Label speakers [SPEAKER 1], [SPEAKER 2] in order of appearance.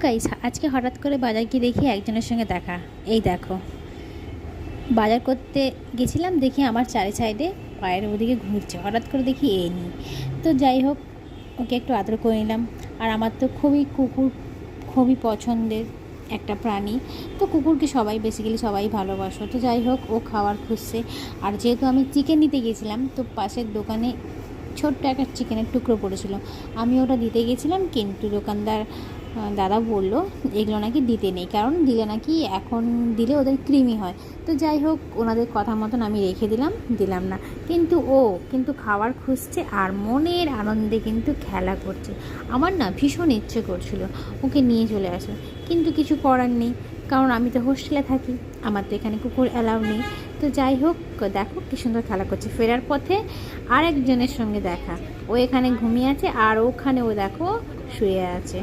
[SPEAKER 1] Guys, আজকে হঠাৎ করে বাজার গিয়ে দেখি একজনের সঙ্গে দেখা। এই দেখো, বাজার করতে গেছিলাম, দেখি আমার চারি সাইডে পায়ের ওদিকে ঘুরছে। হঠাৎ করে দেখি এ নিই, তো যাই হোক, ওকে একটু আদর করে নিলাম। আর আমার তো কুকুর খুবই পছন্দের একটা প্রাণী। তো কুকুরকে সবাই বেসিক্যালি সবাই ভালোবাসো। তো যাই হোক, ও খাবার খুঁজছে। আর যেহেতু আমি চিকেন নিতে গেছিলাম, তো পাশের দোকানে ছোট্ট একটা চিকেনের টুকরো পড়েছিল। আমি ওটা দিতে গেছিলাম, কিন্তু দোকানদার দাদা বলল এগুলো নাকি দিতে নেই, কারণ দিলে নাকি এখন দিলে ওদের কৃমি হয়। তো যাই হোক, ওনাদের কথা মতন আমি রেখে দিলাম না। কিন্তু খাবার খুঁজছে আর মনের আনন্দে কিন্তু খেলা করছে। আমার না ভীষণ ইচ্ছে করছিল ওকে নিয়ে চলে আসে, কিন্তু কিছু করার নেই, কারণ আমি তো হোস্টেলে থাকি, আমার তো এখানে কুকুর অ্যালাউ নেই। তো যাই হোক, দেখো কী সুন্দর খেলা করছে। ফেরার পথে আরেকজনের সঙ্গে দেখা, ও এখানে ঘুমিয়ে আছে আর ওখানে ও দেখো শুয়ে আছে।